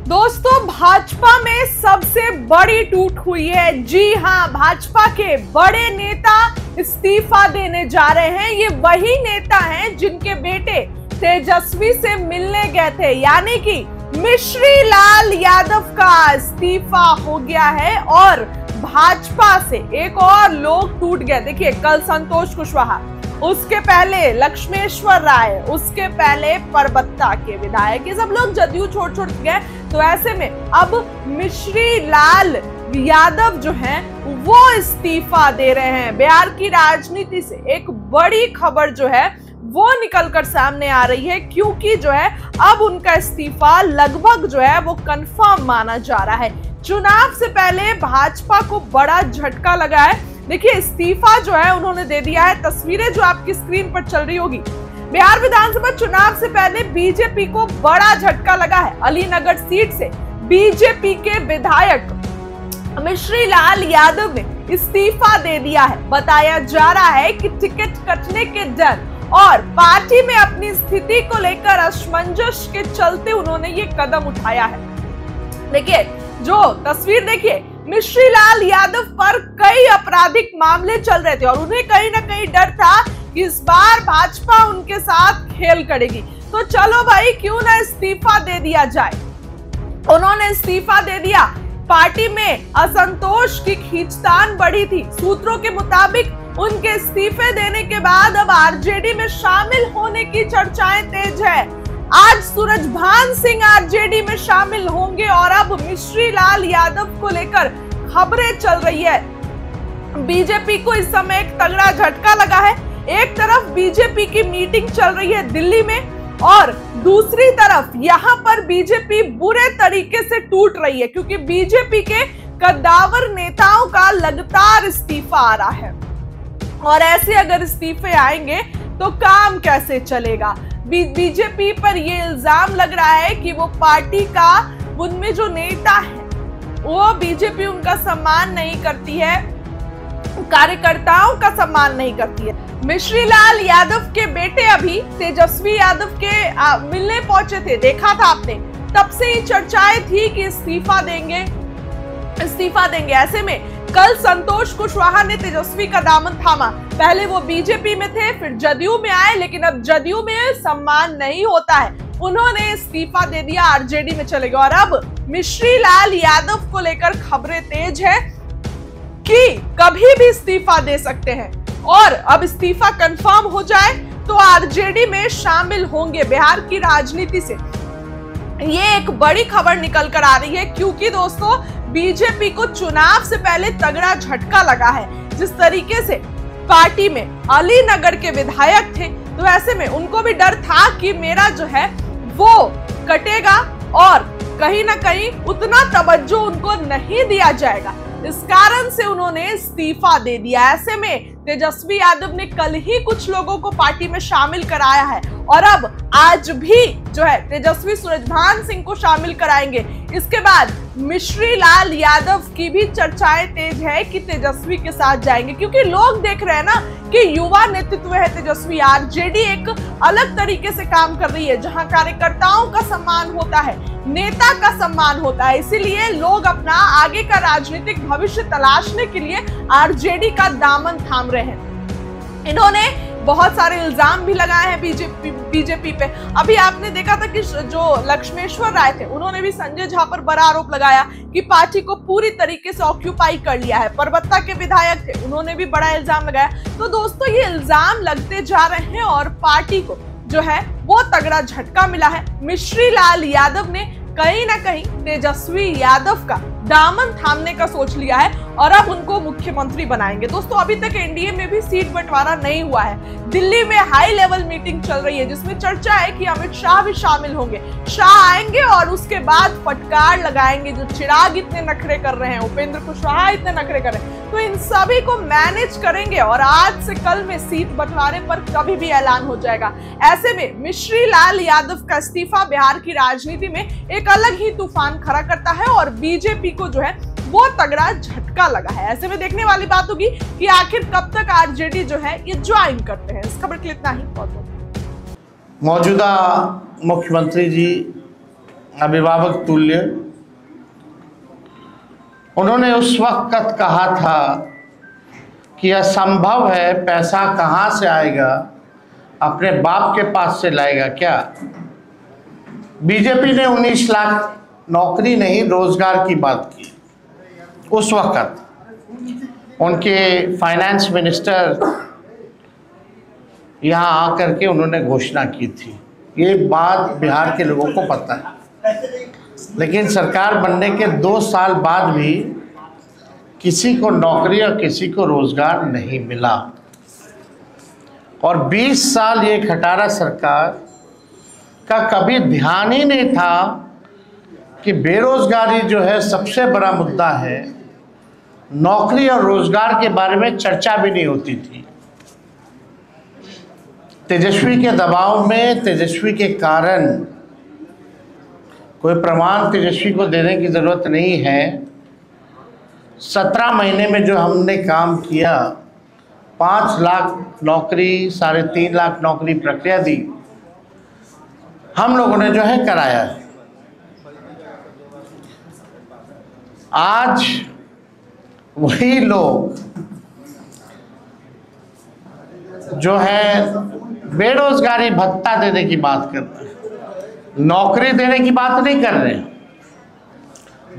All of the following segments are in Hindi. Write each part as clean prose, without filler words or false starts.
दोस्तों, भाजपा में सबसे बड़ी टूट हुई है। जी हां, भाजपा के बड़े नेता इस्तीफा देने जा रहे हैं। ये वही नेता हैं जिनके बेटे तेजस्वी से मिलने गए थे, यानी कि मिश्री लाल यादव का इस्तीफा हो गया है और भाजपा से एक और लोग टूट गए। देखिए, कल संतोष कुशवाहा, उसके पहले लक्ष्मेश्वर राय, उसके पहले परबत्ता के विधायक, ये सब लोग जदयू छोड़ गए। तो ऐसे में अब मिश्री लाल यादव जो हैं वो इस्तीफा दे रहे हैं। बिहार की राजनीति से एक बड़ी खबर जो है वो निकलकर सामने आ रही है, क्योंकि जो है अब उनका इस्तीफा लगभग जो है वो कंफर्म माना जा रहा है। चुनाव से पहले भाजपा को बड़ा झटका लगा है। देखिए, इस्तीफा जो है उन्होंने दे दिया है। तस्वीरें जो आपकी स्क्रीन पर चल रही होगी, बिहार विधानसभा चुनाव से पहले बीजेपी को बड़ा झटका लगा है। अलीनगर सीट से बीजेपी के विधायक मिश्री लाल यादव ने इस्तीफा दे दिया है। बताया जा रहा है कि टिकट कटने के डर और पार्टी में अपनी स्थिति को लेकर असमंजस के चलते उन्होंने ये कदम उठाया है। देखिए, जो तस्वीर देखिए, मिश्री लाल यादव पर कई आपराधिक मामले चल रहे थे और उन्हें कहीं ना कहीं डर था कि इस बार भाजपा उनके साथ खेल करेगी। तो चलो भाई, क्यों ना इस्तीफा दे दिया जाए। उन्होंने इस्तीफा दे दिया। पार्टी में असंतोष की खींचतान बढ़ी थी। सूत्रों के मुताबिक उनके इस्तीफे देने के बाद अब आरजेडी में शामिल होने की चर्चाएं तेज है। आज सूरजभान सिंह आरजेडी में शामिल होंगे और अब मिश्री लाल यादव को लेकर खबरें चल रही है। बीजेपी को इस समय एक तगड़ा झटका लगा है। एक तरफ बीजेपी की मीटिंग चल रही है दिल्ली में और दूसरी तरफ यहां पर बीजेपी बुरे तरीके से टूट रही है, क्योंकि बीजेपी के कद्दावर नेताओं का लगातार इस्तीफा आ रहा है और ऐसे अगर इस्तीफे आएंगे तो काम कैसे चलेगा। बीजेपी पर यह इल्जाम लग रहा है कि वो पार्टी का, उनमें जो नेता है वो बीजेपी उनका सम्मान नहीं करती है, कार्यकर्ताओं का सम्मान नहीं करती है। मिश्री लाल यादव के बेटे अभी तेजस्वी यादव के मिलने पहुंचे थे, देखा था आपने। तब से ही चर्चाएं थी कि इस्तीफा देंगे। ऐसे में कल संतोष कुशवाहा ने तेजस्वी का दामन थामा। पहले वो बीजेपी में थे, फिर जदयू में आए, लेकिन अब जदयू में सम्मान नहीं होता है, उन्होंने इस्तीफा दे दिया, आरजेडी में चले गए। और अब मिश्री लाल यादव को लेकर खबरें तेज है कि कभी भी इस्तीफा दे सकते हैं और अब इस्तीफा कंफर्म हो जाए तो आरजेडी में शामिल होंगे। बिहार की राजनीति से ये एक बड़ी खबर निकल कर आ रही है, क्योंकि दोस्तों बीजेपी को चुनाव से पहले तगड़ा झटका लगा है। जिस तरीके से पार्टी में अलीनगर के विधायक थे, तो ऐसे में उनको भी डर था कि मेरा जो है वो कटेगा और कहीं ना कहीं उतना तवज्जो उनको नहीं दिया जाएगा। इस कारण से उन्होंने इस्तीफा दे दिया। ऐसे में तेजस्वी यादव ने कल ही कुछ लोगों को पार्टी में शामिल कराया है और अब आज भी जो है तेजस्वी सूरजभान सिंह को शामिल कराएंगे। इसके बाद मिश्री लाल यादव की भी चर्चाएं तेज है कि तेजस्वी के साथ जाएंगे, क्योंकि लोग देख रहे हैं ना कि युवा नेतृत्व है तेजस्वी। आरजेडी एक अलग तरीके से काम कर रही है, जहां कार्यकर्ताओं का सम्मान होता है, नेता का सम्मान होता है। इसीलिए लोग अपना आगे का राजनीतिक भविष्य तलाशने के लिए आरजेडी का दामन थाम रहे हैं। इन्होंने बहुत सारे इल्जाम भी लगाए हैं बीजेपी पे। अभी आपने देखा था कि जो लक्ष्मेश्वर राय थे, उन्होंने भी संजय झा पर बड़ा आरोप लगाया कि पार्टी को पूरी तरीके से ऑक्यूपाई कर लिया है। परबत्ता के विधायक थे, उन्होंने भी बड़ा इल्जाम लगाया। तो दोस्तों, ये इल्जाम लगते जा रहे हैं और पार्टी को जो है वो तगड़ा झटका मिला है। मिश्री लाल यादव ने कहीं ना कहीं तेजस्वी यादव का दामन थामने का सोच लिया है और अब उनको मुख्यमंत्री बनाएंगे। दोस्तों, अभी तक एनडीए में भी सीट बंटवारा नहीं हुआ है। दिल्ली में हाई लेवल मीटिंग चल रही है, जिसमें चर्चा है कि अमित शाह भी शामिल होंगे। शाह आएंगे और उसके बाद फटकार लगाएंगे। जो चिराग इतने नखरे कर रहे हैं, उपेंद्र कुशवाहा इतने नखरे कर रहे हैं, तो इन सभी को मैनेज करेंगे और आज से कल में सीट बंटवारे पर कभी भी ऐलान हो जाएगा। ऐसे में मिश्री लाल यादव का इस्तीफा बिहार की राजनीति में एक अलग ही तूफान खड़ा करता है और बीजेपी को जो है वो तगड़ा झटका लगा है। ऐसे में देखने वाली बात होगी कि आखिर कब तक आरजेडी जो है ये ज्वाइन करते हैं। इस खबर के लिए इतना ही। बहुत मौजूदा मुख्यमंत्री जी अभिभावक तुल्य। उन्होंने उस वक्त कहा था कि असंभव है, पैसा कहाँ से आएगा, अपने बाप के पास से लाएगा क्या। बीजेपी ने 19 लाख नौकरी नहीं रोजगार की बात की। उस वक्त उनके फाइनेंस मिनिस्टर यहाँ आकर के उन्होंने घोषणा की थी। ये बात बिहार के लोगों को पता है, लेकिन सरकार बनने के 2 साल बाद भी किसी को नौकरी और किसी को रोजगार नहीं मिला। और 20 साल ये खटारा सरकार का कभी ध्यान ही नहीं था कि बेरोजगारी जो है सबसे बड़ा मुद्दा है। नौकरी और रोजगार के बारे में चर्चा भी नहीं होती थी। तेजस्वी के दबाव में, तेजस्वी के कारण, कोई प्रमाण तेजस्वी को देने की ज़रूरत नहीं है, 17 महीने में जो हमने काम किया, 5 लाख नौकरी, 3.5 लाख नौकरी प्रक्रिया दी, हम लोगों ने जो है कराया है। आज वही लोग जो है बेरोजगारी भत्ता देने की बात कर रहे हैं, नौकरी देने की बात नहीं कर रहे हैं,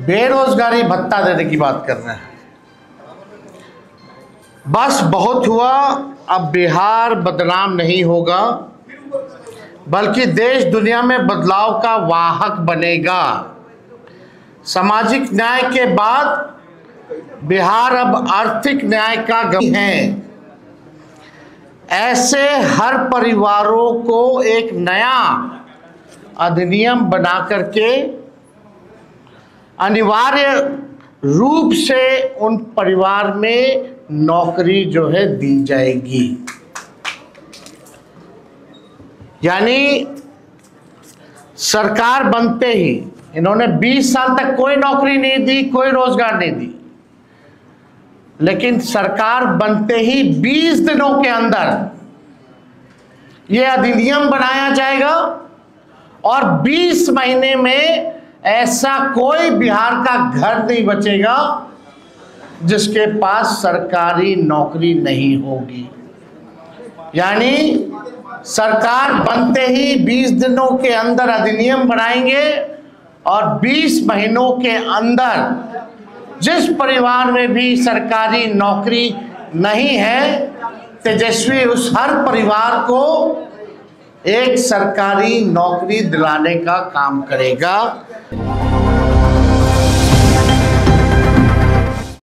बेरोजगारी भत्ता देने की बात कर रहे हैं। बस बहुत हुआ, अब बिहार बदनाम नहीं होगा, बल्कि देश दुनिया में बदलाव का वाहक बनेगा। सामाजिक न्याय के बाद बिहार अब आर्थिक न्याय का गम है। ऐसे हर परिवारों को एक नया अधिनियम बना करके अनिवार्य रूप से उन परिवार में नौकरी जो है दी जाएगी। यानी सरकार बनते ही इन्होंने 20 साल तक कोई नौकरी नहीं दी, कोई रोजगार नहीं दी, लेकिन सरकार बनते ही 20 दिनों के अंदर यह अधिनियम बनाया जाएगा और 20 महीने में ऐसा कोई बिहार का घर नहीं बचेगा जिसके पास सरकारी नौकरी नहीं होगी। यानी सरकार बनते ही 20 दिनों के अंदर अधिनियम बनाएंगे और 20 महीनों के अंदर जिस परिवार में भी सरकारी नौकरी नहीं है, तेजस्वी उस हर परिवार को एक सरकारी नौकरी दिलाने का काम करेगा।